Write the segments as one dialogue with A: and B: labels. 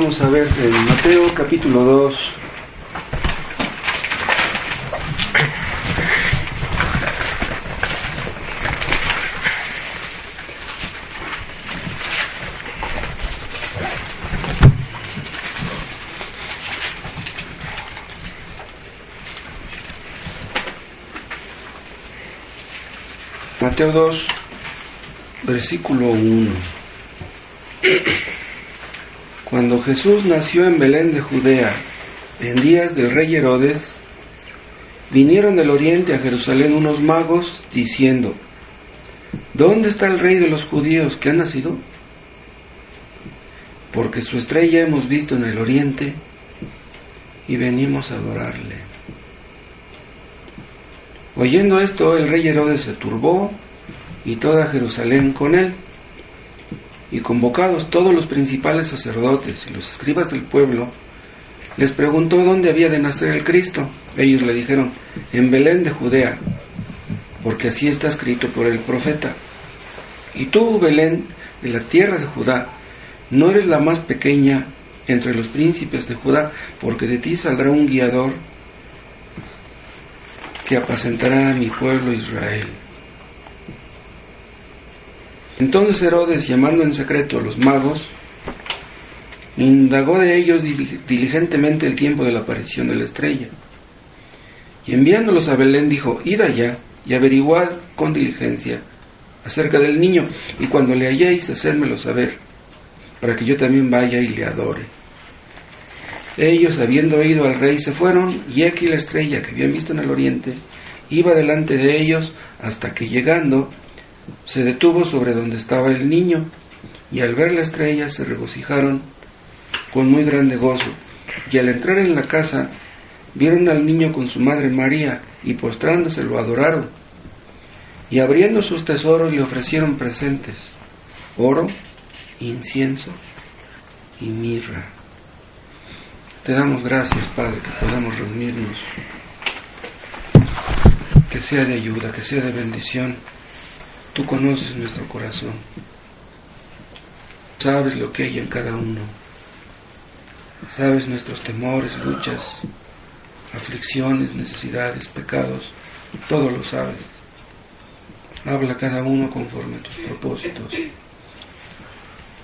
A: Vamos a ver en Mateo capítulo 2. Mateo 2, versículo 1. Cuando Jesús nació en Belén de Judea, en días del rey Herodes, vinieron del oriente a Jerusalén unos magos, diciendo: ¿Dónde está el rey de los judíos que ha nacido? Porque su estrella hemos visto en el oriente y venimos a adorarle. Oyendo esto, el rey Herodes se turbó y toda Jerusalén con él. Y convocados todos los principales sacerdotes y los escribas del pueblo, les preguntó dónde había de nacer el Cristo. Ellos le dijeron: en Belén de Judea, porque así está escrito por el profeta: y tú, Belén, de la tierra de Judá, no eres la más pequeña entre los príncipes de Judá, porque de ti saldrá un guiador que apacentará a mi pueblo Israel. Entonces Herodes, llamando en secreto a los magos, indagó de ellos diligentemente el tiempo de la aparición de la estrella. Y enviándolos a Belén dijo: id allá y averiguad con diligencia acerca del niño, y cuando le halléis, hacedmelo saber, para que yo también vaya y le adore. Ellos, habiendo oído al rey, se fueron, y aquí la estrella que habían visto en el oriente iba delante de ellos, hasta que llegando se detuvo sobre donde estaba el niño, y al ver la estrella se regocijaron con muy grande gozo. Y al entrar en la casa vieron al niño con su madre María, y postrándose lo adoraron, y abriendo sus tesoros le ofrecieron presentes: oro, incienso y mirra. Te damos gracias, Padre, que podamos reunirnos, que sea de ayuda, que sea de bendición. Tú conoces nuestro corazón, sabes lo que hay en cada uno, sabes nuestros temores, luchas, aflicciones, necesidades, pecados, todo lo sabes. Habla cada uno conforme a tus propósitos,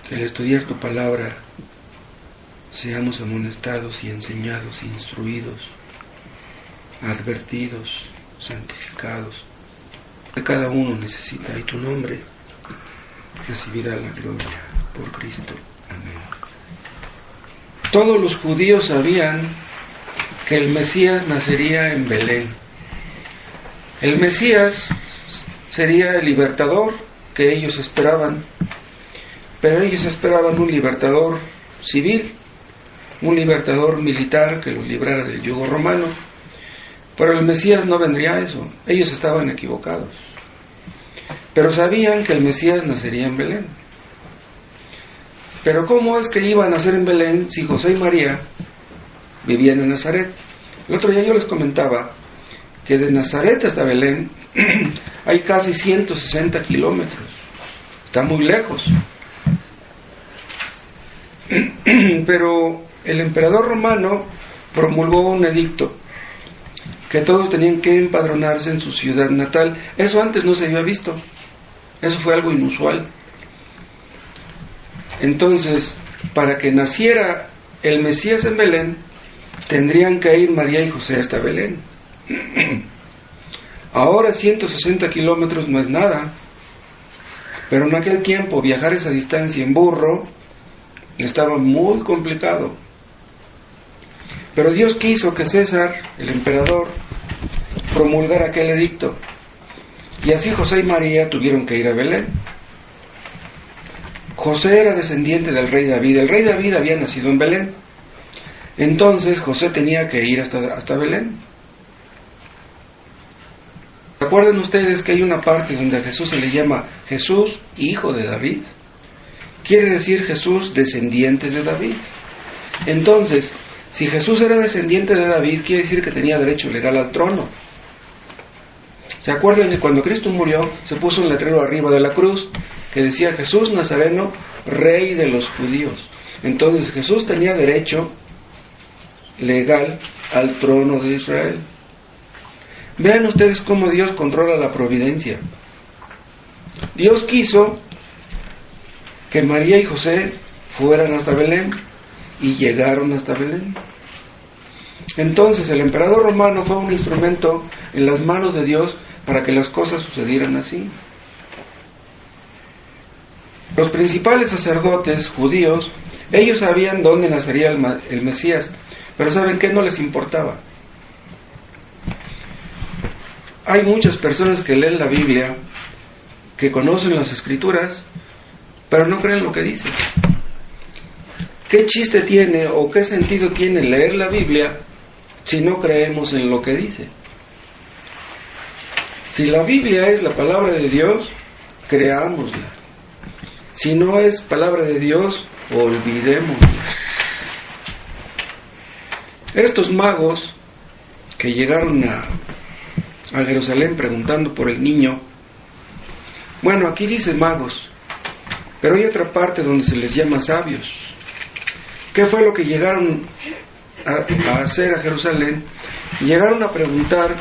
A: que al estudiar tu palabra seamos amonestados y enseñados, instruidos, advertidos, santificados, que cada uno necesita, y tu nombre recibirá la gloria por Cristo. Amén. Todos los judíos sabían que el Mesías nacería en Belén. El Mesías sería el libertador que ellos esperaban, pero ellos esperaban un libertador civil, un libertador militar que los librara del yugo romano. Pero el Mesías no vendría a eso. Ellos estaban equivocados, pero sabían que el Mesías nacería en Belén. Pero ¿cómo es que iba a nacer en Belén si José y María vivían en Nazaret? El otro día yo les comentaba que de Nazaret hasta Belén hay casi 160 kilómetros. Está muy lejos. Pero el emperador romano promulgó un edicto que todos tenían que empadronarse en su ciudad natal. Eso antes no se había visto. Eso fue algo inusual. Entonces, para que naciera el Mesías en Belén, tendrían que ir María y José hasta Belén. Ahora 160 kilómetros no es nada, pero en aquel tiempo viajar esa distancia en burro estaba muy complicado. Pero Dios quiso que César, el emperador, promulgara aquel edicto, y así José y María tuvieron que ir a Belén. José era descendiente del rey David. El rey David había nacido en Belén. Entonces José tenía que ir hasta Belén. ¿Recuerdan ustedes que hay una parte donde a Jesús se le llama Jesús, hijo de David? Quiere decir Jesús, descendiente de David. Entonces, si Jesús era descendiente de David, quiere decir que tenía derecho legal al trono. ¿Se acuerdan que cuando Cristo murió, se puso un letrero arriba de la cruz que decía: Jesús Nazareno, Rey de los Judíos? Entonces Jesús tenía derecho legal al trono de Israel. Vean ustedes cómo Dios controla la providencia. Dios quiso que María y José fueran hasta Belén y llegaron hasta Belén. Entonces el emperador romano fue un instrumento en las manos de Dios para que las cosas sucedieran así. Los principales sacerdotes judíos, ellos sabían dónde nacería el Mesías, pero ¿saben qué? No les importaba. Hay muchas personas que leen la Biblia, que conocen las Escrituras, pero no creen lo que dice. ¿Qué chiste tiene o qué sentido tiene leer la Biblia si no creemos en lo que dice? Si la Biblia es la palabra de Dios, creámosla. Si no es palabra de Dios, olvidémosla. Estos magos que llegaron a Jerusalén preguntando por el niño, bueno, aquí dice magos, pero hay otra parte donde se les llama sabios. ¿Qué fue lo que llegaron a hacer a Jerusalén? Llegaron a preguntar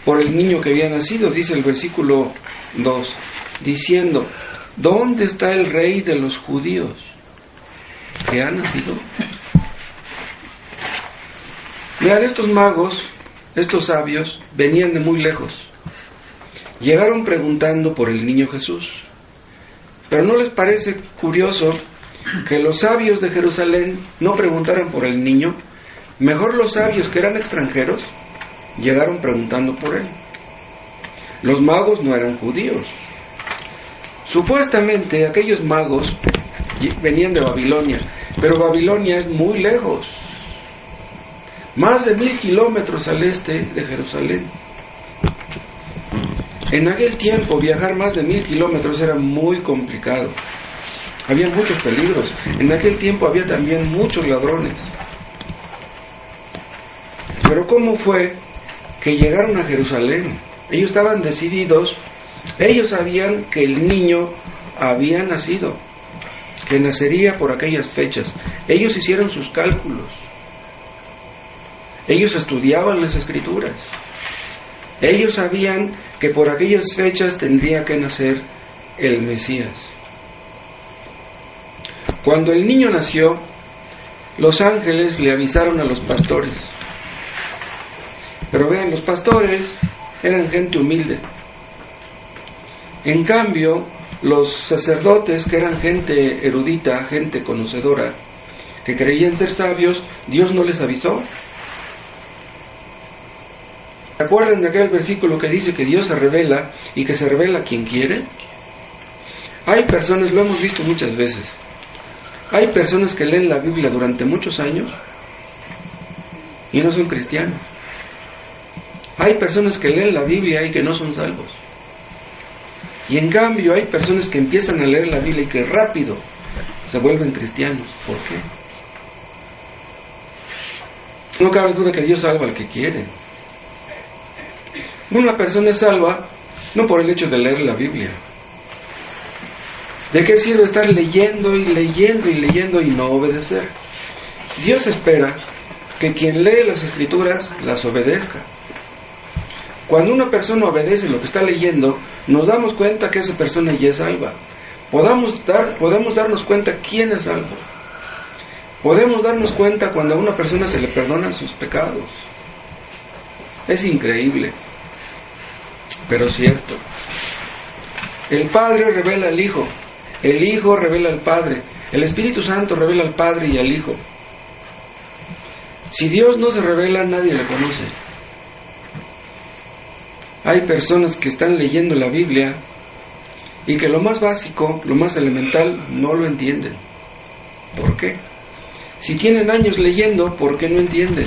A: por el niño que había nacido, dice el versículo 2, diciendo, ¿dónde está el rey de los judíos que ha nacido? Vean, estos magos, estos sabios, venían de muy lejos. Llegaron preguntando por el niño Jesús. Pero ¿no les parece curioso que los sabios de Jerusalén no preguntaran por el niño? Mejor los sabios que eran extranjeros llegaron preguntando por él. Los magos no eran judíos. Supuestamente aquellos magos venían de Babilonia, pero Babilonia es muy lejos. Más de 1000 kilómetros al este de Jerusalén. En aquel tiempo viajar más de 1000 kilómetros era muy complicado. Había muchos peligros. En aquel tiempo había también muchos ladrones. Pero ¿cómo fue que llegaron a Jerusalén? Ellos estaban decididos. Ellos sabían que el niño había nacido, que nacería por aquellas fechas. Ellos hicieron sus cálculos. Ellos estudiaban las Escrituras. Ellos sabían que por aquellas fechas tendría que nacer el Mesías. Cuando el niño nació, los ángeles le avisaron a los pastores. Pero vean, los pastores eran gente humilde. En cambio, los sacerdotes, que eran gente erudita, gente conocedora, que creían ser sabios, Dios no les avisó. ¿Se acuerdan de aquel versículo que dice que Dios se revela y que se revela a quien quiere? Hay personas, lo hemos visto muchas veces, hay personas que leen la Biblia durante muchos años y no son cristianos. Hay personas que leen la Biblia y que no son salvos. Y en cambio hay personas que empiezan a leer la Biblia y que rápido se vuelven cristianos. ¿Por qué? No cabe duda que Dios salva al que quiere. Una persona es salva no por el hecho de leer la Biblia. ¿De qué sirve estar leyendo y leyendo y leyendo y no obedecer? Dios espera que quien lee las Escrituras las obedezca. Cuando una persona obedece lo que está leyendo, nos damos cuenta que esa persona ya es salva. Podemos darnos cuenta quién es salvo. Podemos darnos cuenta cuando a una persona se le perdonan sus pecados. Es increíble, pero cierto. El Padre revela al Hijo, el Hijo revela al Padre, el Espíritu Santo revela al Padre y al Hijo. Si Dios no se revela, nadie le conoce. Hay personas que están leyendo la Biblia y que lo más básico, lo más elemental, no lo entienden. ¿Por qué? Si tienen años leyendo, ¿por qué no entienden?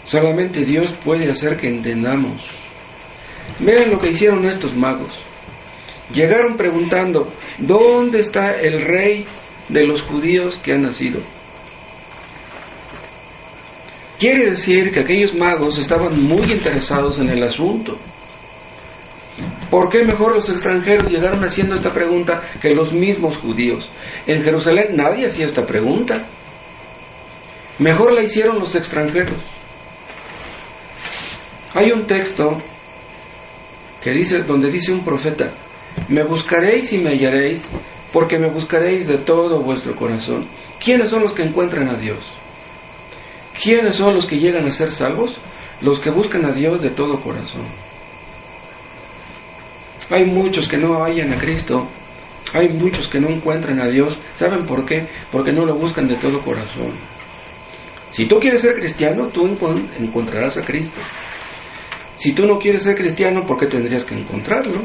A: Solamente Dios puede hacer que entendamos. Vean lo que hicieron estos magos. Llegaron preguntando, ¿dónde está el rey de los judíos que ha nacido? Quiere decir que aquellos magos estaban muy interesados en el asunto. ¿Por qué mejor los extranjeros llegaron haciendo esta pregunta que los mismos judíos? En Jerusalén nadie hacía esta pregunta. Mejor la hicieron los extranjeros. Hay un texto que dice, donde dice un profeta: me buscaréis y me hallaréis, porque me buscaréis de todo vuestro corazón. ¿Quiénes son los que encuentran a Dios? ¿Quiénes son los que llegan a ser salvos? Los que buscan a Dios de todo corazón. Hay muchos que no hallan a Cristo, hay muchos que no encuentran a Dios. ¿Saben por qué? Porque no lo buscan de todo corazón. Si tú quieres ser cristiano, tú encontrarás a Cristo. Si tú no quieres ser cristiano, ¿por qué tendrías que encontrarlo?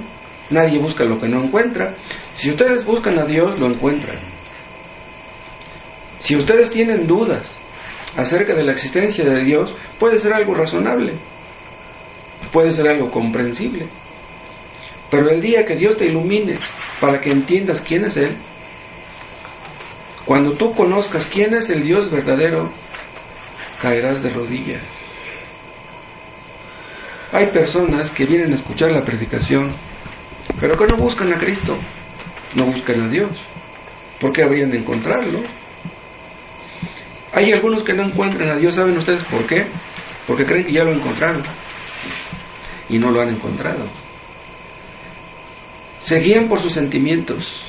A: Nadie busca lo que no encuentra. Si ustedes buscan a Dios, lo encuentran. Si ustedes tienen dudas acerca de la existencia de Dios, puede ser algo razonable, puede ser algo comprensible. Pero el día que Dios te ilumine para que entiendas quién es Él, cuando tú conozcas quién es el Dios verdadero, caerás de rodillas. Hay personas que vienen a escuchar la predicación, pero que no buscan a Cristo, no buscan a Dios. ¿Por qué habrían de encontrarlo? Hay algunos que no encuentran a Dios. ¿Saben ustedes por qué? Porque creen que ya lo encontraron y no lo han encontrado. Se guían por sus sentimientos,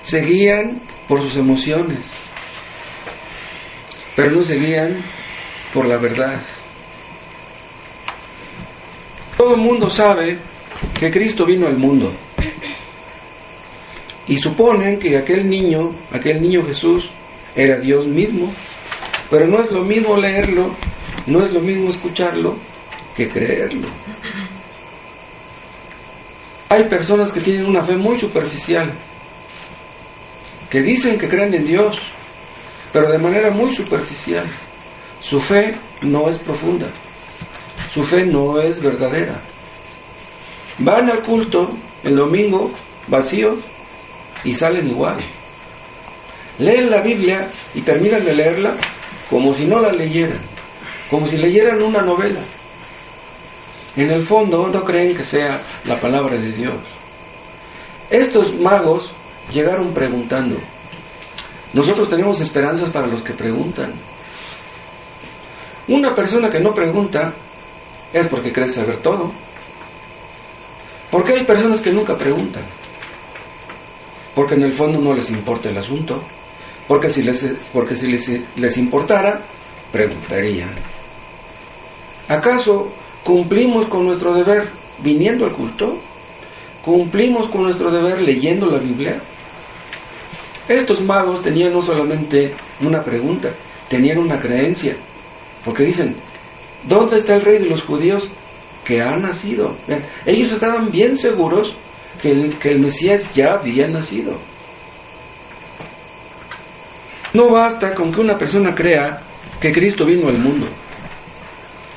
A: se guían por sus emociones, pero no se guían por la verdad. Todo el mundo sabe que Cristo vino al mundo y suponen que aquel niño Jesús era Dios mismo, pero no es lo mismo leerlo, no es lo mismo escucharlo que creerlo. Hay personas que tienen una fe muy superficial, que dicen que creen en Dios, pero de manera muy superficial. Su fe no es profunda, su fe no es verdadera. Van al culto el domingo vacíos y salen igual. Leen la Biblia y terminan de leerla como si no la leyeran, como si leyeran una novela. En el fondo no creen que sea la palabra de Dios. Estos magos llegaron preguntando. Nosotros tenemos esperanzas para los que preguntan. Una persona que no pregunta es porque cree saber todo. ¿Por qué hay personas que nunca preguntan? Porque en el fondo no les importa el asunto. Porque si les importara, preguntarían. ¿Acaso cumplimos con nuestro deber viniendo al culto? ¿Cumplimos con nuestro deber leyendo la Biblia? Estos magos tenían no solamente una pregunta, tenían una creencia. Porque dicen, ¿dónde está el rey de los judíos que ha nacido? Vean, ellos estaban bien seguros que el Mesías ya había nacido. No basta con que una persona crea que Cristo vino al mundo.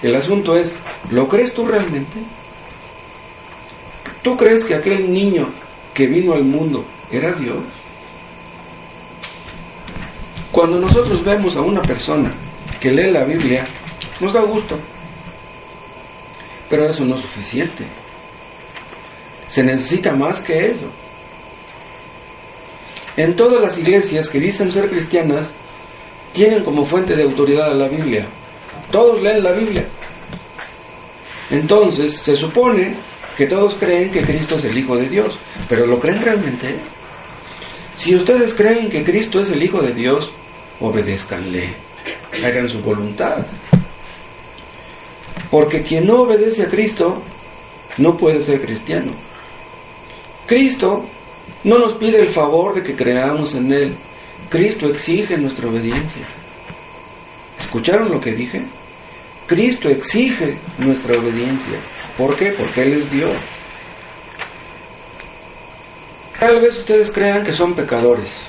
A: El asunto es, ¿lo crees tú realmente? ¿Tú crees que aquel niño que vino al mundo era Dios? Cuando nosotros vemos a una persona que lee la Biblia, nos da gusto. Pero eso no es suficiente. Se necesita más que eso. En todas las iglesias que dicen ser cristianas, tienen como fuente de autoridad a la Biblia. Todos leen la Biblia. Entonces, se supone que todos creen que Cristo es el Hijo de Dios. ¿Pero lo creen realmente? Si ustedes creen que Cristo es el Hijo de Dios, obedézcanle. Hagan su voluntad. Porque quien no obedece a Cristo no puede ser cristiano. Cristo no nos pide el favor de que creamos en Él. Cristo exige nuestra obediencia. ¿Escucharon lo que dije? Cristo exige nuestra obediencia. ¿Por qué? Porque Él es Dios. Tal vez ustedes crean que son pecadores.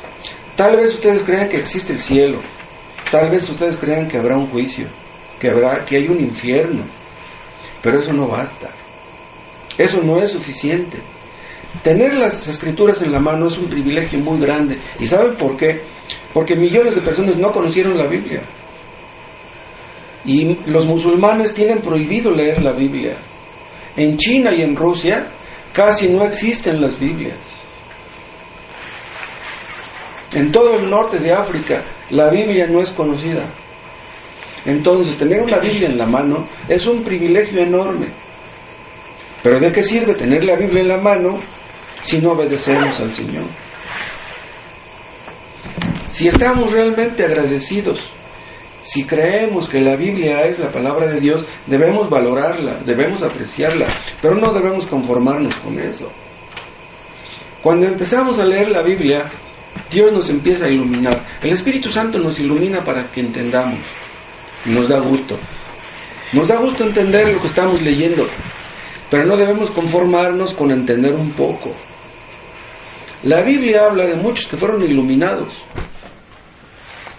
A: Tal vez ustedes crean que existe el cielo. Tal vez ustedes crean que habrá un juicio, que hay un infierno. Pero eso no basta. Eso no es suficiente. Tener las escrituras en la mano es un privilegio muy grande. ¿Y saben por qué? Porque millones de personas no conocieron la Biblia. Y los musulmanes tienen prohibido leer la Biblia. En China y en Rusia, Casi no existen las Biblias. En todo el norte de África, la Biblia no es conocida. Entonces, tener una Biblia en la mano es un privilegio enorme. Pero ¿de qué sirve tener la Biblia en la mano si no obedecemos al Señor? Si estamos realmente agradecidos, si creemos que la Biblia es la palabra de Dios, debemos valorarla, debemos apreciarla, pero no debemos conformarnos con eso. Cuando empezamos a leer la Biblia, Dios nos empieza a iluminar. El Espíritu Santo nos ilumina para que entendamos. Nos da gusto. Nos da gusto entender lo que estamos leyendo, pero no debemos conformarnos con entender un poco. La Biblia habla de muchos que fueron iluminados.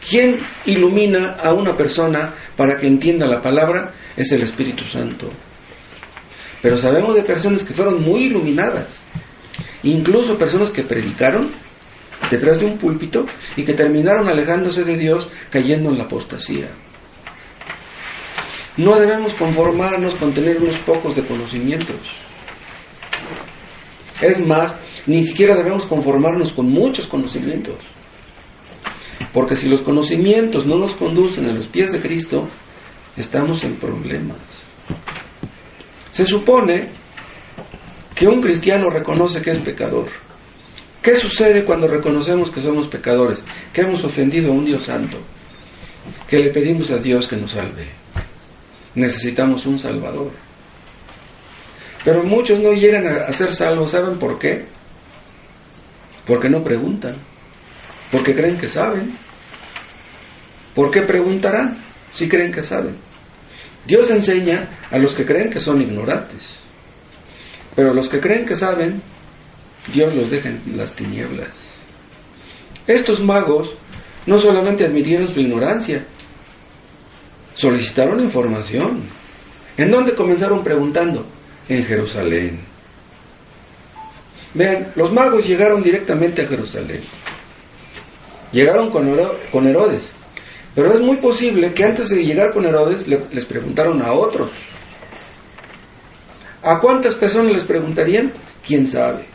A: ¿Quién ilumina a una persona para que entienda la palabra? Es el Espíritu Santo. Pero sabemos de personas que fueron muy iluminadas, incluso personas que predicaron detrás de un púlpito y que terminaron alejándose de Dios, cayendo en la apostasía. No debemos conformarnos con tener unos pocos de conocimientos. Es más, ni siquiera debemos conformarnos con muchos conocimientos. Porque si los conocimientos no nos conducen a los pies de Cristo, estamos en problemas. Se supone que un cristiano reconoce que es pecador. ¿Qué sucede cuando reconocemos que somos pecadores? Que hemos ofendido a un Dios santo. Que le pedimos a Dios que nos salve. Necesitamos un Salvador. Pero muchos no llegan a ser salvos. ¿Saben por qué? Porque no preguntan. Porque creen que saben. ¿Por qué preguntarán si creen que saben? Dios enseña a los que creen que son ignorantes. Pero los que creen que saben, Dios los deja en las tinieblas. Estos magos no solamente admitieron su ignorancia, solicitaron información. ¿En dónde comenzaron preguntando? En Jerusalén. Vean, los magos llegaron directamente a Jerusalén. Llegaron con Herodes. Pero es muy posible que antes de llegar con Herodes les preguntaron a otros. ¿A cuántas personas les preguntarían? ¿Quién sabe?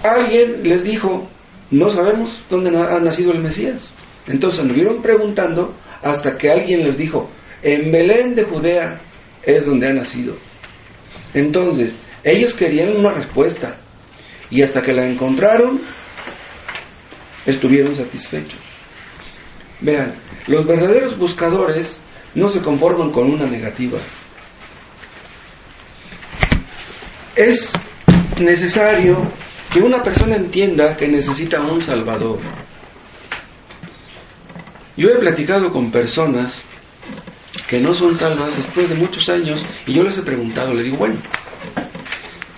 A: Alguien les dijo, no sabemos dónde ha nacido el Mesías. Entonces anduvieron preguntando hasta que alguien les dijo, en Belén de Judea es donde ha nacido. Entonces, ellos querían una respuesta, y hasta que la encontraron, estuvieron satisfechos. Vean, los verdaderos buscadores no se conforman con una negativa. Es necesario que una persona entienda que necesita un Salvador. Yo he platicado con personas que no son salvas después de muchos años, y yo les he preguntado, le digo, bueno,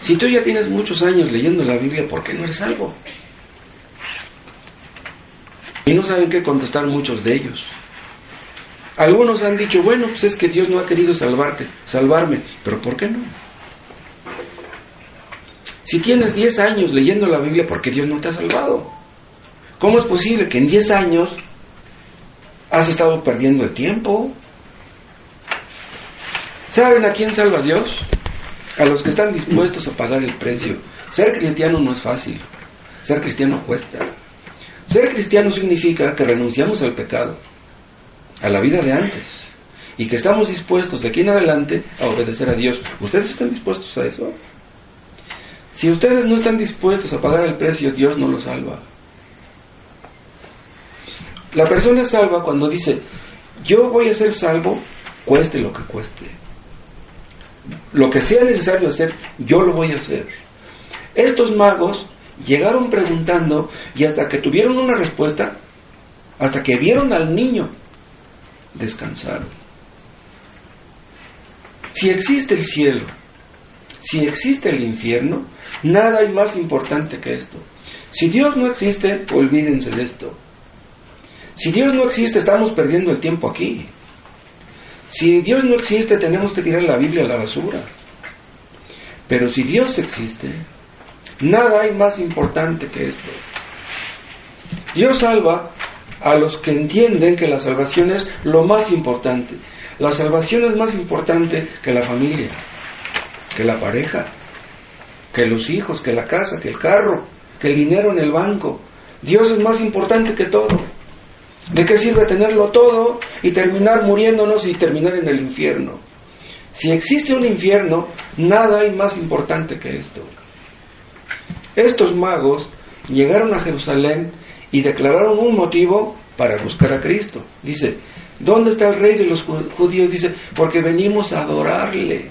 A: si tú ya tienes muchos años leyendo la Biblia, ¿por qué no eres salvo? Y no saben qué contestar muchos de ellos. Algunos han dicho, bueno, pues es que Dios no ha querido salvarme, pero ¿por qué no? Si tienes 10 años leyendo la Biblia, ¿por qué Dios no te ha salvado? ¿Cómo es posible que en 10 años has estado perdiendo el tiempo? ¿Saben a quién salva Dios? A los que están dispuestos a pagar el precio. Ser cristiano no es fácil. Ser cristiano cuesta. Ser cristiano significa que renunciamos al pecado, a la vida de antes, y que estamos dispuestos de aquí en adelante a obedecer a Dios. ¿Ustedes están dispuestos a eso? Si ustedes no están dispuestos a pagar el precio, Dios no los salva. La persona es salva cuando dice, yo voy a ser salvo, cueste lo que cueste. Lo que sea necesario hacer, yo lo voy a hacer. Estos magos llegaron preguntando, y hasta que tuvieron una respuesta, hasta que vieron al niño, descansaron. Si existe el cielo, si existe el infierno, nada hay más importante que esto. Si Dios no existe, olvídense de esto. Si Dios no existe, estamos perdiendo el tiempo aquí. Si Dios no existe, tenemos que tirar la Biblia a la basura. Pero si Dios existe, nada hay más importante que esto. Dios salva a los que entienden que la salvación es lo más importante. La salvación es más importante que la familia. que la pareja, que los hijos, que la casa, que el carro, que el dinero en el banco. Dios es más importante que todo. ¿De qué sirve tenerlo todo y terminar muriéndonos y terminar en el infierno? Si existe un infierno, nada hay más importante que esto. Estos magos llegaron a Jerusalén y declararon un motivo para buscar a Cristo. Dice, ¿dónde está el rey de los judíos? Dice, porque venimos a adorarle.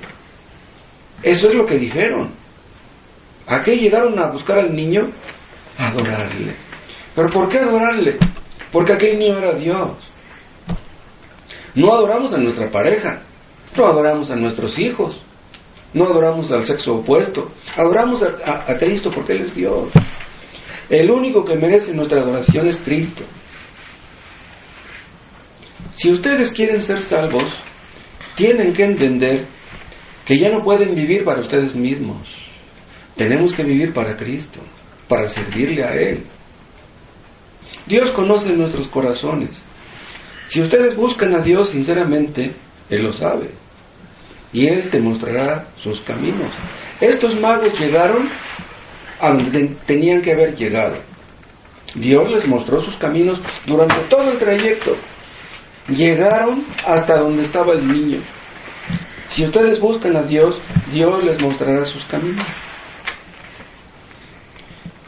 A: Eso es lo que dijeron. ¿A qué llegaron a buscar al niño? A adorarle. ¿Pero por qué adorarle? Porque aquel niño era Dios. No adoramos a nuestra pareja, no adoramos a nuestros hijos, no adoramos al sexo opuesto, adoramos a Cristo porque Él es Dios. El único que merece nuestra adoración es Cristo. Si ustedes quieren ser salvos, tienen que entender que ya no pueden vivir para ustedes mismos. Tenemos que vivir para Cristo, para servirle a Él. Dios conoce nuestros corazones. Si ustedes buscan a Dios sinceramente, Él lo sabe. Y Él te mostrará sus caminos. Estos magos llegaron a donde tenían que haber llegado. Dios les mostró sus caminos durante todo el trayecto. Llegaron hasta donde estaba el niño. Si ustedes buscan a Dios, Dios les mostrará sus caminos.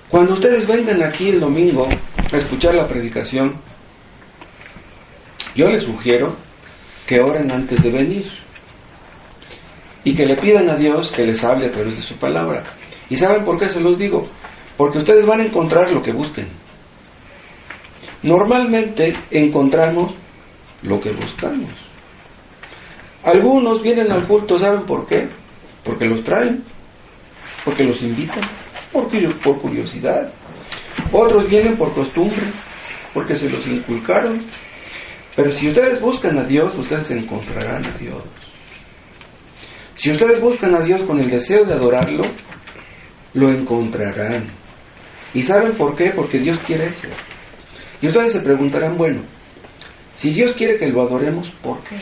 A: Cuando ustedes vengan aquí el domingo a escuchar la predicación, yo les sugiero que oren antes de venir y que le pidan a Dios que les hable a través de su palabra. ¿Y saben por qué se los digo? Porque ustedes van a encontrar lo que busquen. Normalmente encontramos lo que buscamos. Algunos vienen al culto, ¿saben por qué? Porque los traen, porque los invitan, por curiosidad. Otros vienen por costumbre, porque se los inculcaron. Pero si ustedes buscan a Dios, ustedes encontrarán a Dios. Si ustedes buscan a Dios con el deseo de adorarlo, lo encontrarán. ¿Y saben por qué? Porque Dios quiere eso. Y ustedes se preguntarán, bueno, si Dios quiere que lo adoremos, ¿por qué?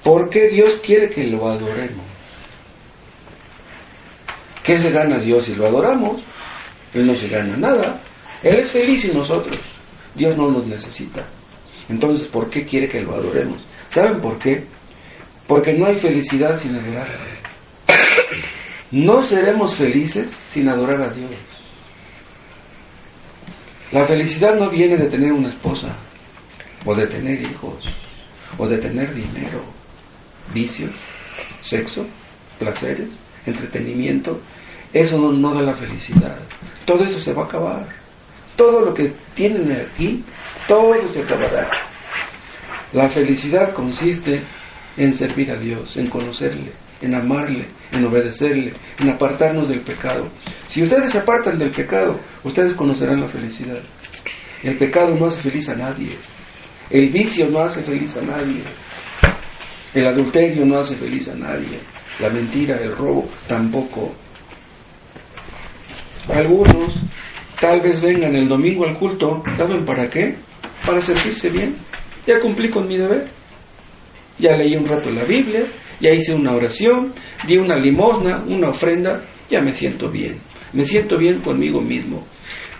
A: ¿Por qué Dios quiere que lo adoremos? ¿Qué se gana Dios si lo adoramos? Él no se gana nada. Él es feliz y nosotros. Dios no nos necesita. Entonces, ¿por qué quiere que lo adoremos? ¿Saben por qué? Porque no hay felicidad sin adorar. No seremos felices sin adorar a Dios. La felicidad no viene de tener una esposa, o de tener hijos, o de tener dinero, vicios, sexo, placeres, entretenimiento. Eso no da la felicidad. Todo eso se va a acabar. Todo lo que tienen aquí, todo se acabará. La felicidad consiste en servir a Dios, en conocerle, en amarle, en obedecerle, en apartarnos del pecado. Si ustedes se apartan del pecado, ustedes conocerán la felicidad. El pecado no hace feliz a nadie. El vicio no hace feliz a nadie. El adulterio no hace feliz a nadie. La mentira, el robo, tampoco. Algunos tal vez vengan el domingo al culto, ¿saben para qué? Para sentirse bien. Ya cumplí con mi deber. Ya leí un rato la Biblia, ya hice una oración, di una limosna, una ofrenda, ya me siento bien. Me siento bien conmigo mismo.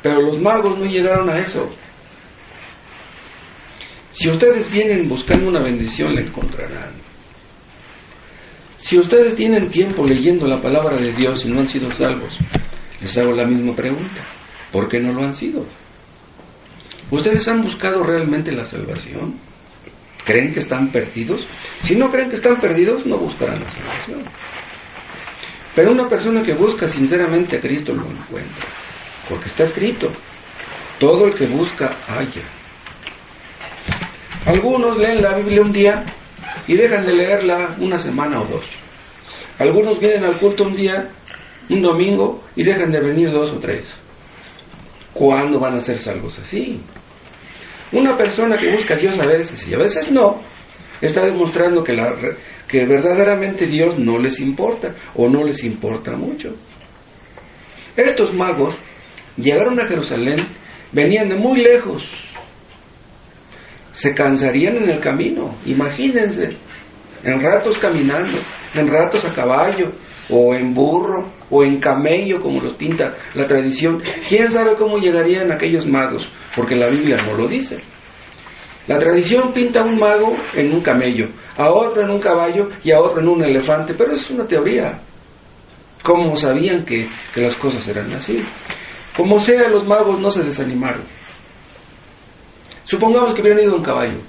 A: Pero los magos no llegaron a eso. Si ustedes vienen buscando una bendición, la encontrarán. Si ustedes tienen tiempo leyendo la palabra de Dios y no han sido salvos, les hago la misma pregunta. ¿Por qué no lo han sido? ¿Ustedes han buscado realmente la salvación? ¿Creen que están perdidos? Si no creen que están perdidos, no buscarán la salvación. Pero una persona que busca sinceramente a Cristo lo encuentra. Porque está escrito, todo el que busca halla. Algunos leen la Biblia un día y dejan de leerla una semana o dos. Algunos vienen al culto un día, un domingo, y dejan de venir 2 o 3. ¿Cuándo van a ser salvos así? Una persona que busca a Dios a veces y a veces no, está demostrando que verdaderamente Dios no les importa o no les importa mucho. Estos magos llegaron a Jerusalén, venían de muy lejos, se cansarían en el camino, imagínense, en ratos caminando, en ratos a caballo, o en burro, o en camello, como los pinta la tradición. ¿Quién sabe cómo llegarían aquellos magos? Porque la Biblia no lo dice. La tradición pinta a un mago en un camello, a otro en un caballo y a otro en un elefante, pero es una teoría. ¿Cómo sabían que las cosas eran así? Como sea, los magos no se desanimaron. Supongamos que hubieran ido en caballo.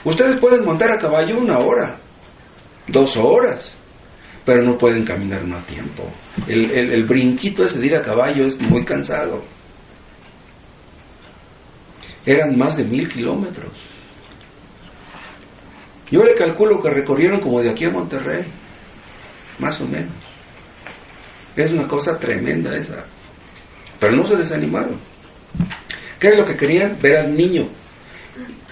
A: Ustedes pueden montar a caballo 1 hora, 2 horas, pero no pueden caminar más tiempo. El brinquito ese de ir a caballo es muy cansado. Eran más de 1000 kilómetros. Yo le calculo que recorrieron como de aquí a Monterrey, más o menos. Es una cosa tremenda esa. Pero no se desanimaron. ¿Qué es lo que querían? Ver al niño.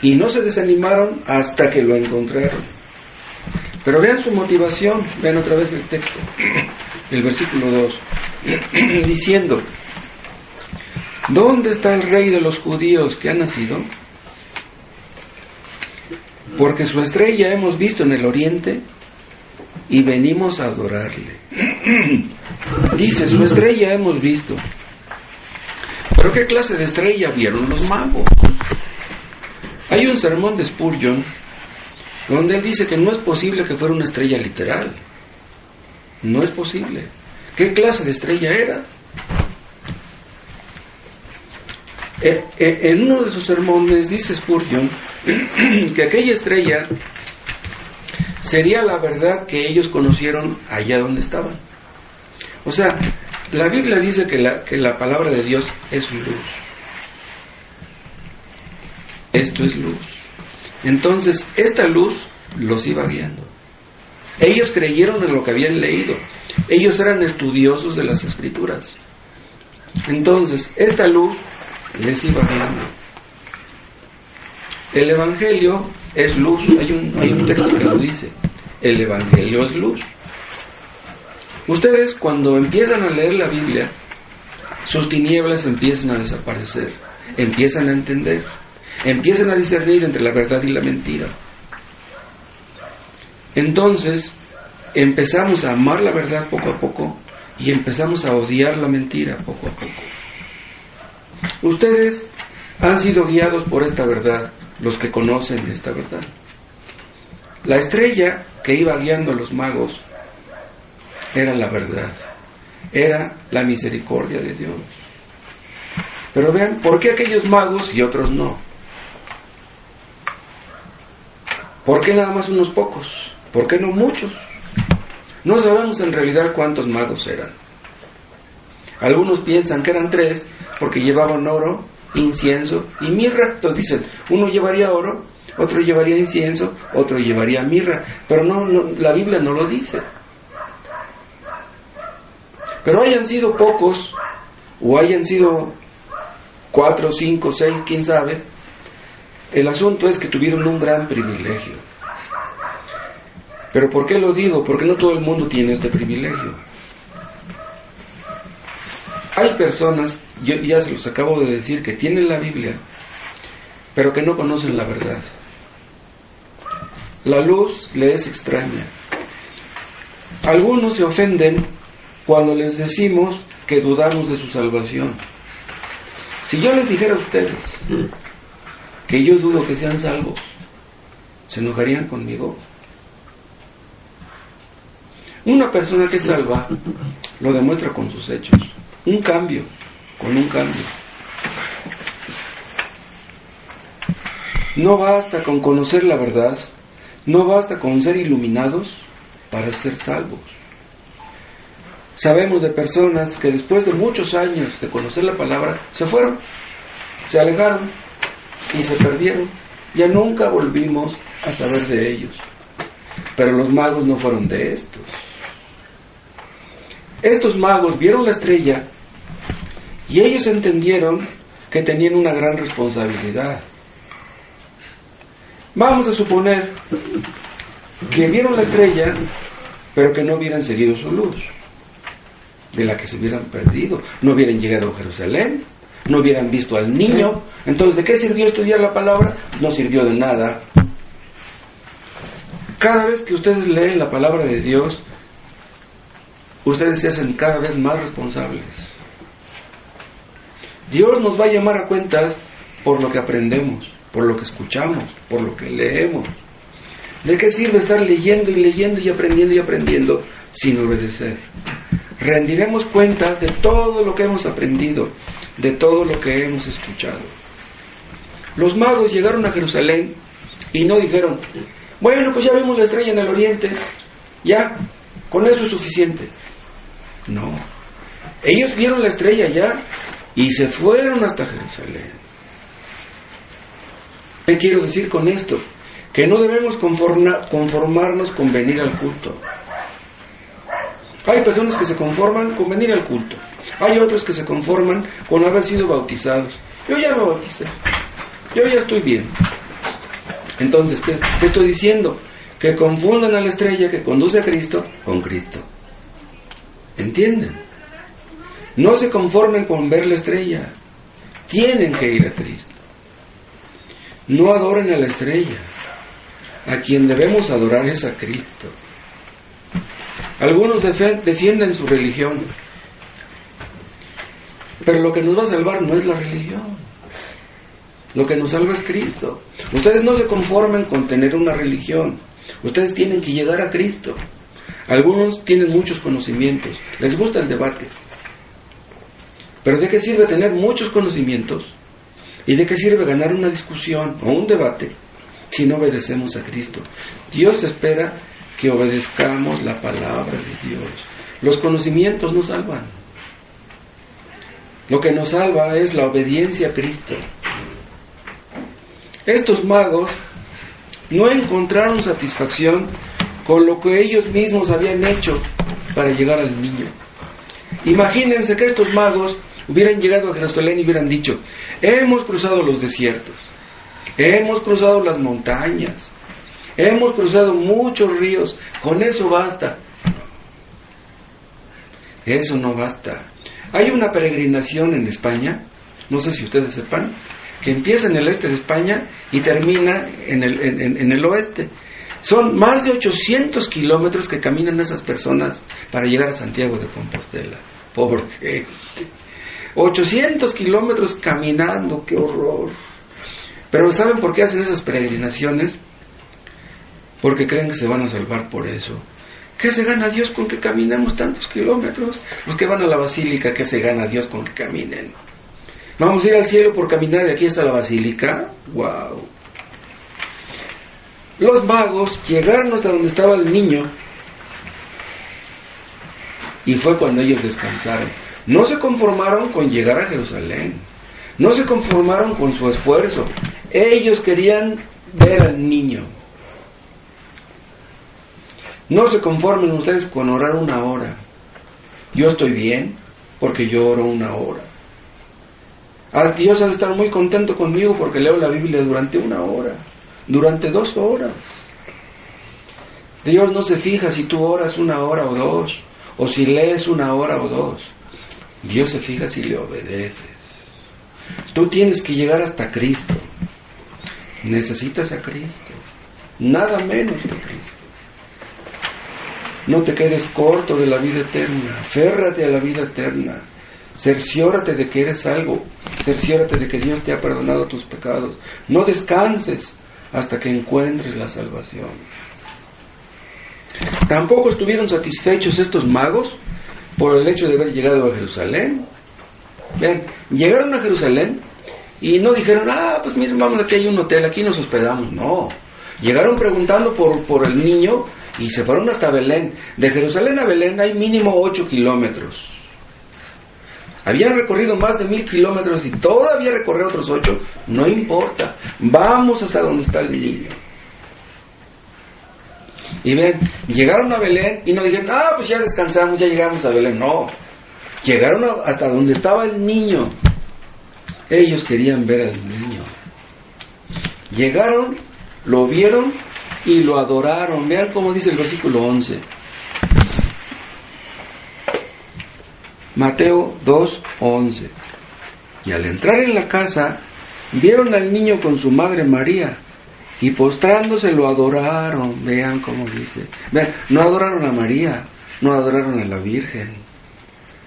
A: Y no se desanimaron hasta que lo encontraron. Pero vean su motivación. Vean otra vez el texto, el versículo 2, diciendo: ¿dónde está el rey de los judíos que ha nacido? Porque su estrella hemos visto en el oriente y venimos a adorarle. Dice, su estrella hemos visto. ¿Pero qué clase de estrella vieron los magos? Hay un sermón de Spurgeon donde él dice que no es posible que fuera una estrella literal. No es posible. ¿Qué clase de estrella era? En uno de sus sermones dice Spurgeon que aquella estrella sería la verdad que ellos conocieron allá donde estaban. O sea, la Biblia dice que la palabra de Dios es luz. Esto es luz. Entonces, esta luz los iba guiando. Ellos creyeron en lo que habían leído. Ellos eran estudiosos de las Escrituras. Entonces, esta luz les iba guiando. El Evangelio es luz. Hay un texto que lo dice. El Evangelio es luz. Ustedes, cuando empiezan a leer la Biblia, sus tinieblas empiezan a desaparecer, empiezan a entender, empiezan a discernir entre la verdad y la mentira. Entonces, empezamos a amar la verdad poco a poco y empezamos a odiar la mentira poco a poco. Ustedes han sido guiados por esta verdad, los que conocen esta verdad. La estrella que iba guiando a los magos era la verdad, era la misericordia de Dios. Pero vean, ¿por qué aquellos magos y otros no? ¿Por qué nada más unos pocos? ¿Por qué no muchos? No sabemos en realidad cuántos magos eran. Algunos piensan que eran 3 porque llevaban oro, incienso y mirra. Entonces dicen, uno llevaría oro, otro llevaría incienso, otro llevaría mirra. Pero no, la Biblia no lo dice. Pero hayan sido pocos, o hayan sido 4, 5, 6, quién sabe, el asunto es que tuvieron un gran privilegio. ¿Pero por qué lo digo? Porque no todo el mundo tiene este privilegio. Hay personas, yo ya se los acabo de decir, que tienen la Biblia, pero que no conocen la verdad. La luz les es extraña. Algunos se ofenden cuando les decimos que dudamos de su salvación. Si yo les dijera a ustedes que yo dudo que sean salvos, ¿se enojarían conmigo? Una persona que es salva lo demuestra con sus hechos. Un cambio, con un cambio. No basta con conocer la verdad, no basta con ser iluminados para ser salvos. Sabemos de personas que después de muchos años de conocer la palabra, se fueron, se alejaron y se perdieron. Ya nunca volvimos a saber de ellos. Pero los magos no fueron de estos. Estos magos vieron la estrella y ellos entendieron que tenían una gran responsabilidad. Vamos a suponer que vieron la estrella, pero que no hubieran seguido su luz, de la que se hubieran perdido, no hubieran llegado a Jerusalén, no hubieran visto al niño. Entonces, ¿de qué sirvió estudiar la palabra? No sirvió de nada. Cada vez que ustedes leen la palabra de Dios, ustedes se hacen cada vez más responsables. Dios nos va a llamar a cuentas por lo que aprendemos, por lo que escuchamos, por lo que leemos. ¿De qué sirve estar leyendo y leyendo y aprendiendo sin obedecer? Rendiremos cuentas de todo lo que hemos aprendido, de todo lo que hemos escuchado. Los magos llegaron a Jerusalén y no dijeron, bueno, pues ya vemos la estrella en el oriente, ya, con eso es suficiente. No, ellos vieron la estrella ya y se fueron hasta Jerusalén. ¿Qué quiero decir con esto? Que no debemos conformarnos con venir al culto. Hay personas que se conforman con venir al culto. Hay otros que se conforman con haber sido bautizados. Yo ya me bauticé. Yo ya estoy bien. Entonces, ¿qué estoy diciendo? Que confundan a la estrella que conduce a Cristo con Cristo. ¿Entienden? No se conformen con ver la estrella. Tienen que ir a Cristo. No adoren a la estrella. A quien debemos adorar es a Cristo. Algunos defienden su religión, pero lo que nos va a salvar no es la religión. Lo que nos salva es Cristo. Ustedes no se conformen con tener una religión. Ustedes tienen que llegar a Cristo. Algunos tienen muchos conocimientos, les gusta el debate. Pero ¿de qué sirve tener muchos conocimientos? ¿Y de qué sirve ganar una discusión o un debate si no obedecemos a Cristo? Dios espera que obedezcamos la palabra de Dios. Los conocimientos no salvan. Lo que nos salva es la obediencia a Cristo. Estos magos no encontraron satisfacción con lo que ellos mismos habían hecho para llegar al niño. Imagínense que estos magos hubieran llegado a Jerusalén y hubieran dicho, hemos cruzado los desiertos, hemos cruzado las montañas, hemos cruzado muchos ríos, con eso basta. Eso no basta. Hay una peregrinación en España, no sé si ustedes sepan, que empieza en el este de España y termina en el oeste. Son más de 800 kilómetros que caminan esas personas para llegar a Santiago de Compostela. Pobre gente. 800 kilómetros caminando, qué horror. Pero ¿saben por qué hacen esas peregrinaciones? Porque creen que se van a salvar por eso. ¿Qué se gana Dios con que caminemos tantos kilómetros? Los que van a la basílica, ¿qué se gana Dios con que caminen? ¿Vamos a ir al cielo por caminar de aquí hasta la basílica? ¡Wow! Los magos llegaron hasta donde estaba el niño y fue cuando ellos descansaron. No se conformaron con llegar a Jerusalén, no se conformaron con su esfuerzo. Ellos querían ver al niño. No se conformen ustedes con orar una hora. Yo estoy bien porque yo oro una hora. Dios ha de estar muy contento conmigo porque leo la Biblia durante una hora, durante 2 horas. Dios no se fija si tú oras 1 hora o 2, o si lees 1 hora o 2. Dios se fija si le obedeces. Tú tienes que llegar hasta Cristo. Necesitas a Cristo, nada menos que Cristo. No te quedes corto de la vida eterna, aférrate a la vida eterna. Cerciórate de que eres salvo, cerciórate de que Dios te ha perdonado tus pecados. No descanses hasta que encuentres la salvación. Tampoco estuvieron satisfechos estos magos por el hecho de haber llegado a Jerusalén. Vean, llegaron a Jerusalén y no dijeron, pues miren, vamos, aquí hay un hotel, aquí nos hospedamos. No, llegaron preguntando por el niño y se fueron hasta Belén. De Jerusalén a Belén hay mínimo 8 kilómetros. Habían recorrido más de 1000 kilómetros y todavía recorrer otros 8, no importa. Vamos hasta donde está el niño. Y ven, llegaron a Belén y no dijeron, pues ya descansamos, ya llegamos a Belén. No, llegaron hasta donde estaba el niño. Ellos querían ver al niño. Llegaron, lo vieron y lo adoraron. Vean cómo dice el versículo 11. Mateo 2:11. Y al entrar en la casa, vieron al niño con su madre María, Y postrándose lo adoraron. Vean cómo dice. Vean, no adoraron a María, no adoraron a la Virgen,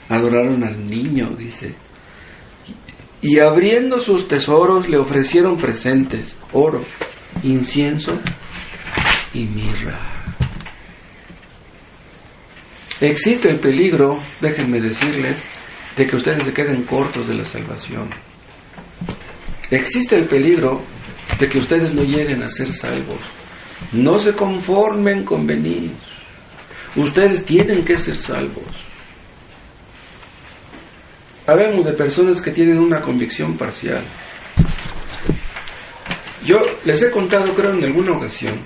A: adoraron al niño, dice. Y abriendo sus tesoros le ofrecieron presentes, oro, incienso y mirra. Existe el peligro, déjenme decirles, de que ustedes se queden cortos de la salvación. Existe el peligro de que ustedes no lleguen a ser salvos. No se conformen con venir. Ustedes tienen que ser salvos. Habemos de personas que tienen una convicción parcial. Yo les he contado, creo, en alguna ocasión,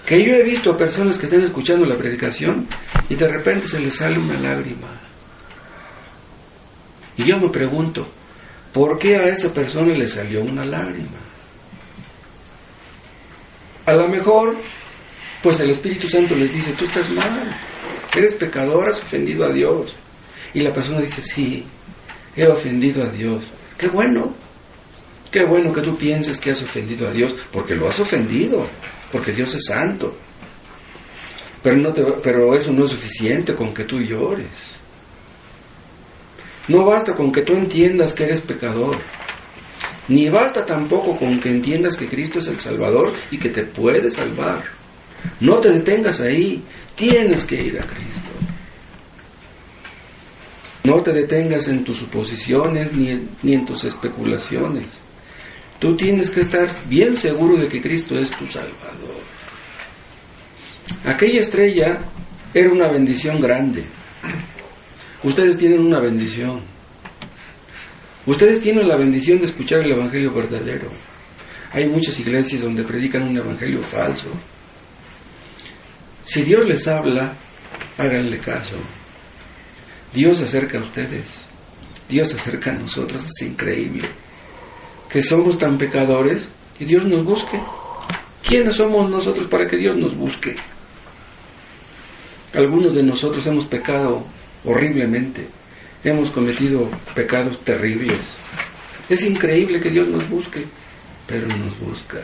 A: que yo he visto a personas que están escuchando la predicación y de repente se les sale una lágrima. Y yo me pregunto, ¿por qué a esa persona le salió una lágrima? A lo mejor, pues el Espíritu Santo les dice, tú estás mal, eres pecador, has ofendido a Dios. Y la persona dice, sí, he ofendido a Dios. Qué bueno que tú pienses que has ofendido a Dios, porque lo has ofendido, porque Dios es santo. Pero eso no es suficiente con que tú llores. No basta con que tú entiendas que eres pecador, ni basta tampoco con que entiendas que Cristo es el Salvador y que te puede salvar. No te detengas ahí, tienes que ir a Cristo. No te detengas en tus suposiciones ni en tus especulaciones. Tú tienes que estar bien seguro de que Cristo es tu Salvador. Aquella estrella era una bendición grande. Ustedes tienen una bendición. Ustedes tienen la bendición de escuchar el evangelio verdadero. Hay muchas iglesias donde predican un evangelio falso. Si Dios les habla, háganle caso. Dios se acerca a ustedes. Dios se acerca a nosotros. Es increíble que somos tan pecadores y Dios nos busque. ¿Quiénes somos nosotros para que Dios nos busque? Algunos de nosotros hemos pecado horriblemente. Hemos cometido pecados terribles. Es increíble que Dios nos busque, pero nos busca.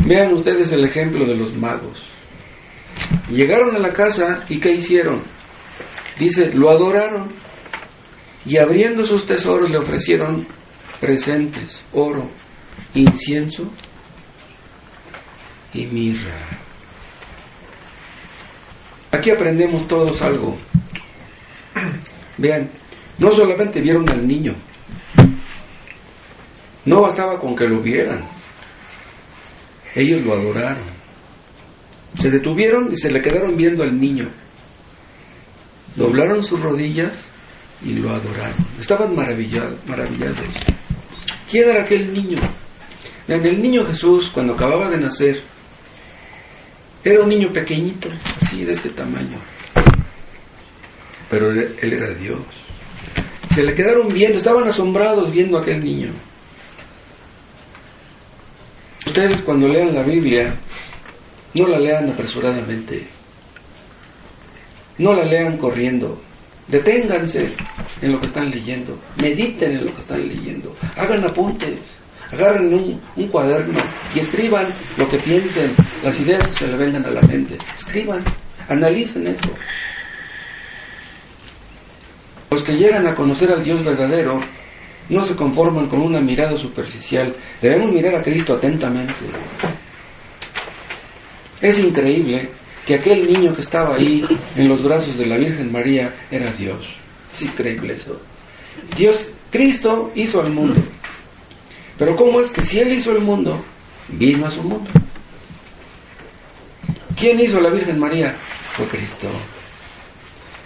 A: Vean ustedes el ejemplo de los magos. Llegaron a la casa y ¿qué hicieron? Dice, lo adoraron y abriendo sus tesoros le ofrecieron presentes, oro, incienso y mirra. Aquí aprendemos todos algo. Vean, no solamente vieron al niño, no bastaba con que lo vieran, ellos lo adoraron. Se detuvieron y se le quedaron viendo al niño. Doblaron sus rodillas y lo adoraron. Estaban maravillados. ¿Quién era aquel niño? Vean, el niño Jesús, cuando acababa de nacer, era un niño pequeñito, así de este tamaño. Pero él era Dios. Se le quedaron viendo, estaban asombrados viendo a aquel niño. Ustedes cuando lean la Biblia, no la lean apresuradamente. No la lean corriendo. Deténganse en lo que están leyendo. Mediten en lo que están leyendo. Hagan apuntes. Agarren un cuaderno y escriban lo que piensen, las ideas que se le vengan a la mente. Escriban, analicen esto. Los que llegan a conocer al Dios verdadero no se conforman con una mirada superficial. Debemos mirar a Cristo atentamente. Es increíble que aquel niño que estaba ahí en los brazos de la Virgen María era Dios. Es increíble eso. Cristo hizo al mundo. Pero ¿cómo es que si Él hizo el mundo, vino a su mundo? ¿Quién hizo a la Virgen María? Fue Cristo.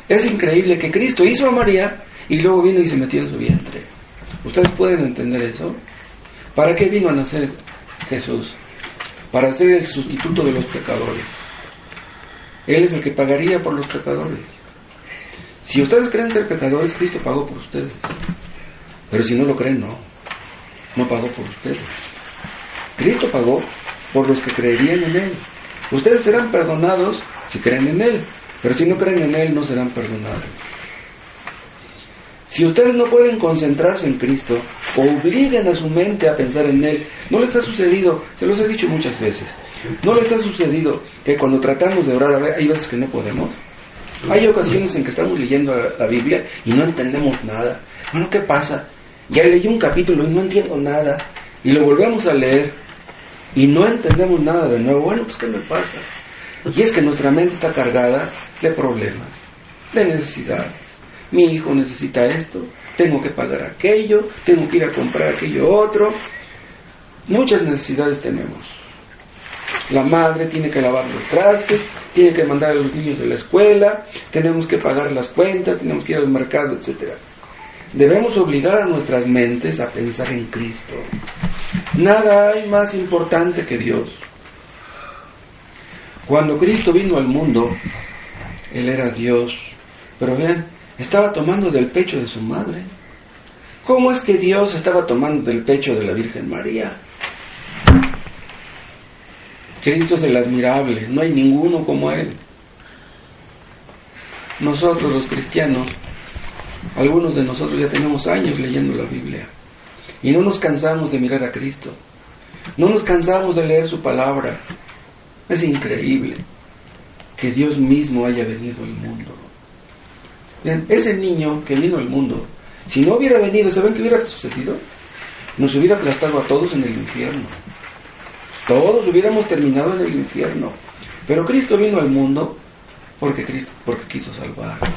A: Es increíble que Cristo hizo a María y luego vino y se metió en su vientre. ¿Ustedes pueden entender eso? ¿Para qué vino a nacer Jesús? Para ser el sustituto de los pecadores. Él es el que pagaría por los pecadores. Si ustedes creen ser pecadores, Cristo pagó por ustedes. Pero si no lo creen, no pagó por ustedes. Cristo pagó por los que creerían en Él. Ustedes serán perdonados si creen en Él, pero si no creen en Él no serán perdonados. Si ustedes no pueden concentrarse en Cristo, obliguen a su mente a pensar en Él. ¿No les ha sucedido? Se los he dicho muchas veces. ¿No les ha sucedido que cuando tratamos de orar, hay veces que no podemos? Hay ocasiones en que estamos leyendo la Biblia y no entendemos nada. Bueno, ¿qué pasa? Ya leí un capítulo y no entiendo nada. Y lo volvemos a leer y no entendemos nada de nuevo. Bueno, pues ¿qué me pasa? Y es que nuestra mente está cargada de problemas, de necesidades. Mi hijo necesita esto, tengo que pagar aquello, tengo que ir a comprar aquello otro. Muchas necesidades tenemos. La madre tiene que lavar los trastes, tiene que mandar a los niños de la escuela, tenemos que pagar las cuentas, tenemos que ir al mercado, etc. Debemos obligar a nuestras mentes a pensar en Cristo. Nada hay más importante que Dios. Cuando Cristo vino al mundo, Él era Dios, pero vean, estaba tomando del pecho de su madre. ¿Cómo es que Dios estaba tomando del pecho de la Virgen María? Cristo es el admirable, no hay ninguno como Él. Nosotros los cristianos, algunos de nosotros ya tenemos años leyendo la Biblia y no nos cansamos de mirar a Cristo, no nos cansamos de leer su palabra. Es increíble que Dios mismo haya venido al mundo. Bien, ese niño que vino al mundo, si no hubiera venido, ¿saben qué hubiera sucedido? Nos hubiera aplastado a todos en el infierno. Todos hubiéramos terminado en el infierno. Pero Cristo vino al mundo porque quiso salvarnos.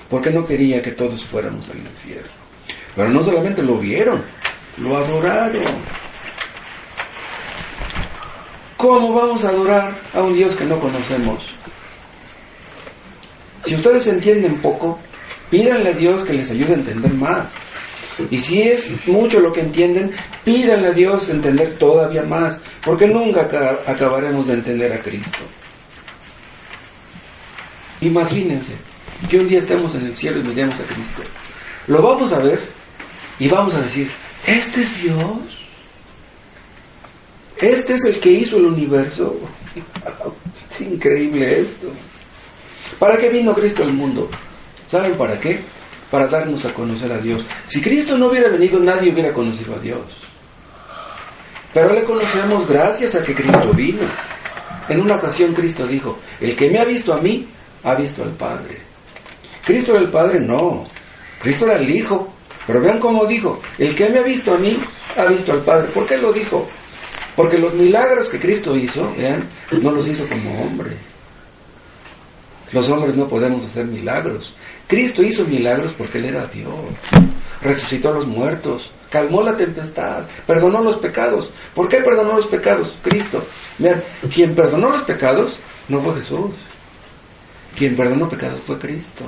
A: Porque no quería que todos fuéramos al infierno. Pero no solamente lo vieron, lo adoraron. ¿Cómo vamos a adorar a un Dios que no conocemos? Si ustedes entienden poco, pídanle a Dios que les ayude a entender más. Y si es mucho lo que entienden, pídanle a Dios entender todavía más, porque nunca acabaremos de entender a Cristo. Imagínense que un día estemos en el cielo y miremos a Cristo. Lo vamos a ver y vamos a decir, ¿este es Dios? ¿Este es el que hizo el universo? Es increíble esto. ¿Para qué vino Cristo al mundo? ¿Saben para qué? Para darnos a conocer a Dios. Si Cristo no hubiera venido, nadie hubiera conocido a Dios. Pero le conocemos gracias a que Cristo vino. En una ocasión Cristo dijo, el que me ha visto a mí, ha visto al Padre. ¿Cristo era el Padre? No. Cristo era el Hijo. Pero vean cómo dijo, el que me ha visto a mí, ha visto al Padre. ¿Por qué lo dijo? Porque los milagros que Cristo hizo, vean, no los hizo como hombre. Los hombres no podemos hacer milagros. Cristo hizo milagros porque Él era Dios. Resucitó a los muertos, calmó la tempestad, perdonó los pecados. ¿Por qué perdonó los pecados? Cristo. Vean, quien perdonó los pecados no fue Jesús. Quien perdonó pecados fue Cristo.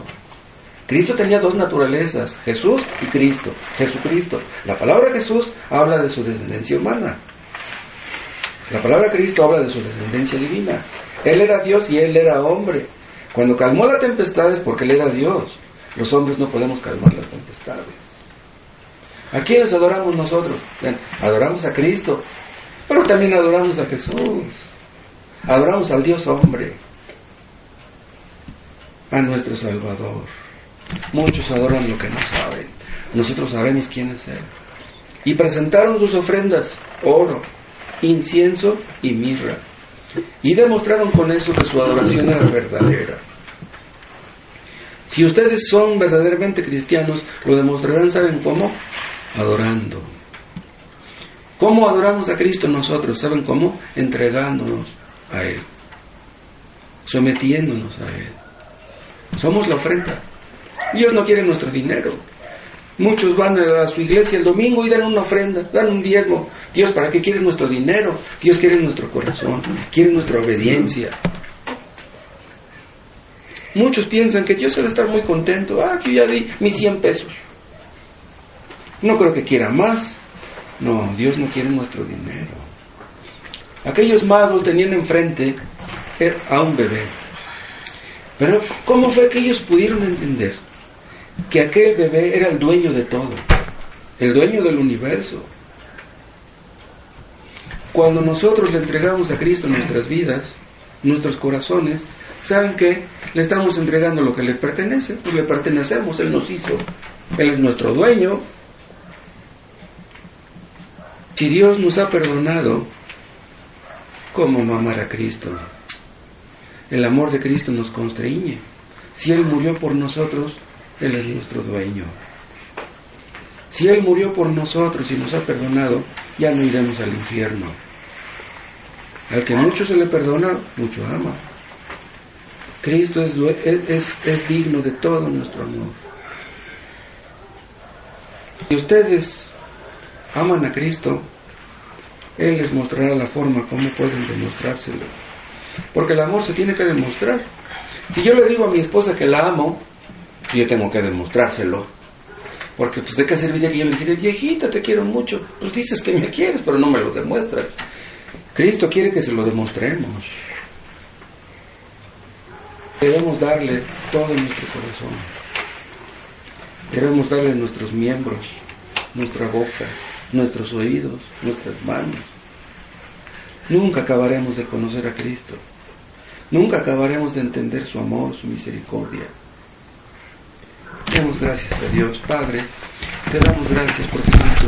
A: Cristo tenía dos naturalezas, Jesús y Cristo. Jesucristo. La palabra Jesús habla de su descendencia humana. La palabra Cristo habla de su descendencia divina. Él era Dios y Él era hombre. Cuando calmó la tempestad es porque Él era Dios. Los hombres no podemos calmar las tempestades. ¿A quiénes adoramos nosotros? Bien, adoramos a Cristo, pero también adoramos a Jesús. Adoramos al Dios hombre, a nuestro Salvador. Muchos adoran lo que no saben. Nosotros sabemos quién es Él. Y presentaron sus ofrendas, oro, incienso y mirra. Y demostraron con eso que su adoración era verdadera. Si ustedes son verdaderamente cristianos, lo demostrarán, ¿saben cómo? Adorando. ¿Cómo adoramos a Cristo nosotros? ¿Saben cómo? Entregándonos a Él, sometiéndonos a Él. Somos la ofrenda. Dios no quiere nuestro dinero. Muchos van a su iglesia el domingo y dan una ofrenda, dan un diezmo. Dios, ¿para qué quiere nuestro dinero? Dios quiere nuestro corazón, quiere nuestra obediencia. Muchos piensan que Dios debe estar muy contento. Que yo ya di mis 100 pesos. No creo que quiera más. No, Dios no quiere nuestro dinero. Aquellos magos tenían enfrente a un bebé. Pero ¿cómo fue que ellos pudieron entender que aquel bebé era el dueño de todo, el dueño del universo? Cuando nosotros le entregamos a Cristo nuestras vidas, nuestros corazones, ¿saben qué? Le estamos entregando lo que le pertenece, pues le pertenecemos, Él nos hizo, Él es nuestro dueño. Si Dios nos ha perdonado, ¿cómo no amar a Cristo? El amor de Cristo nos constriñe. Si Él murió por nosotros, Él es nuestro dueño. Si Él murió por nosotros y nos ha perdonado, ya no iremos al infierno. Al que mucho se le perdona, mucho ama. Cristo es digno de todo nuestro amor. Si ustedes aman a Cristo, Él les mostrará la forma como pueden demostrárselo. Porque el amor se tiene que demostrar. Si yo le digo a mi esposa que la amo, yo tengo que demostrárselo. Porque pues de qué serviría que yo le dijera, viejita, te quiero mucho. Pues dices que me quieres, pero no me lo demuestras. Cristo quiere que se lo demostremos. Debemos darle todo nuestro corazón. Debemos darle nuestros miembros, nuestra boca, nuestros oídos, nuestras manos. Nunca acabaremos de conocer a Cristo. Nunca acabaremos de entender su amor, su misericordia. Demos gracias a Dios, Padre. Te damos gracias porque Cristo